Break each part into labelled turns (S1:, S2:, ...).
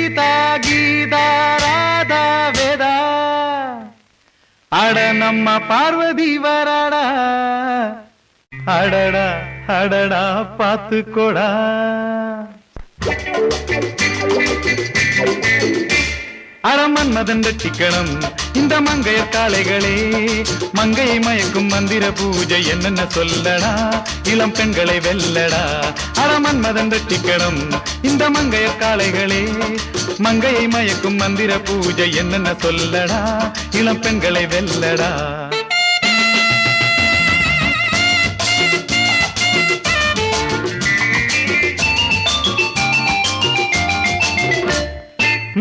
S1: சீதா கீதா ராதா வேதா அட நம்ம பார்வதி வராடா அடடா அடடா பாத்துக்கோடா அடமன்மதன் ரட்சிக்கணும் இந்த மங்கையர் காளைகளே மங்கையை மயக்கும் மந்திர பூஜை என்னென்ன சொல்லடா இளம் பெண்களை வெல்லடா அடமன்மதன் ரட்சிக்கணும் இந்த மங்கையர் காளைகளே மங்கையை மயக்கும் மந்திர பூஜை என்னென்ன சொல்லடா இளம் பெண்களை வெல்லடா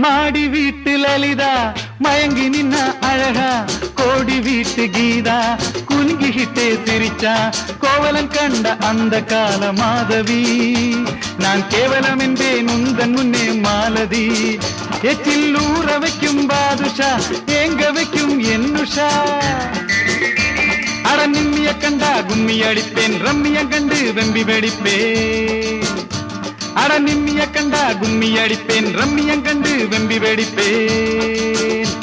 S1: மாடி வீட்டு லலிதா மயங்கி நின்ன அழகா கோடி வீட்டு கீதா குலுங்கிட்டே சிரிச்சா கோவலன் கண்ட அந்த கால மாதவி நான் கேவலம் என்பேன் உந்தன் முன்னே மாலதி எச்சில் ஊற வைக்கும் பாதுஷா ஏங்க வைக்கும் என்னுஷா அட நிம்மிய கண்டா கும்மி அடிப்பேன் ரம்மிய கண்டு வெம்பி வெடிப்பேன் அட நிம்மிய கண்டா கும்மி அடிப்பேன் ரம்மியம் கண்டு வெம்பி வெடிப்பேன்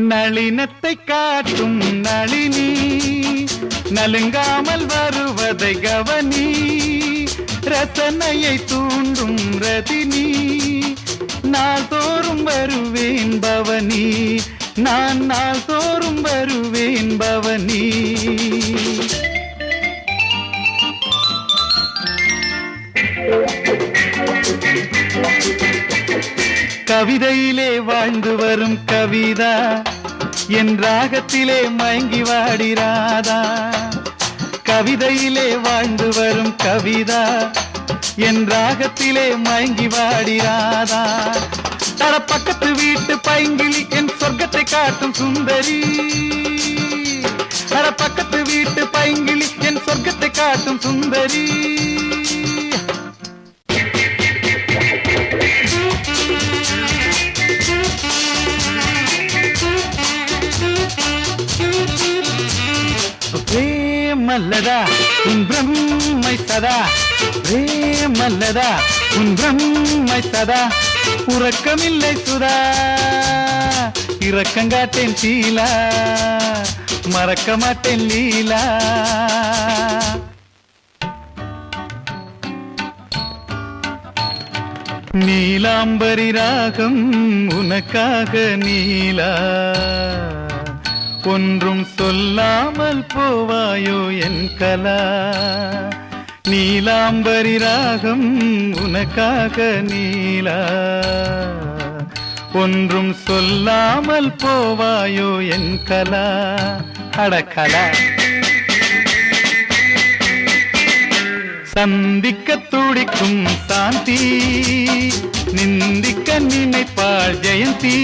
S1: நளினத்தை காட்டும் நளினி நலுங்காமல் வருவதை கவனி ரசனையை தூண்டும் ரதினி நாள் தோறும் வருவேன் பவனி நான் நாள் தோறும் வருவேன் பவனி கவிதையிலே வாழ்ந்து வரும் கவிதா என் ராகத்திலே மயங்கி வாடிராதா கவிதையிலே வாழ்ந்து வரும் கவிதா என் ராகத்திலே மயங்கி வாடிராதா தர பக்கத்து வீட்டு பைங்கிளி என் சொர்க்கத்தை காட்டும் சுந்தரி தர பக்கத்து வீட்டு பைங்கிளி என் சொர்க்கத்தை காட்டும் சுந்தரி மல்லதா உன் பிரம்மை சதா மல்லதா உன் பிரம்மை சதா உறக்கமில்லை சுதா இரக்கங்காட்டேன் சீலா மறக்க மாட்டேன் லீலா நீலாம்பரி ராகம் உனக்காக நீலா ஒன்றும் சொல்லாமல் போவாயோ என் கலா நீலாம்பரி ராகம் உனக்காக நீலா ஒன்றும் சொல்லாமல் போவாயோ என் கலா அடக்கலா சந்திக்க துடிக்கும் சாந்தி நிந்திக்க நினைப்பாள் ஜெயந்தி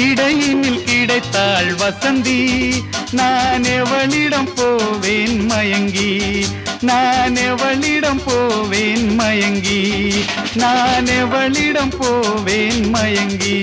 S1: இடையினில் கிடைத்தாள் வசந்தி நான் எவளிடம் போவேன் மயங்கி நான் எவளிடம் போவேன் மயங்கி நான் எவளிடம் போவேன் மயங்கி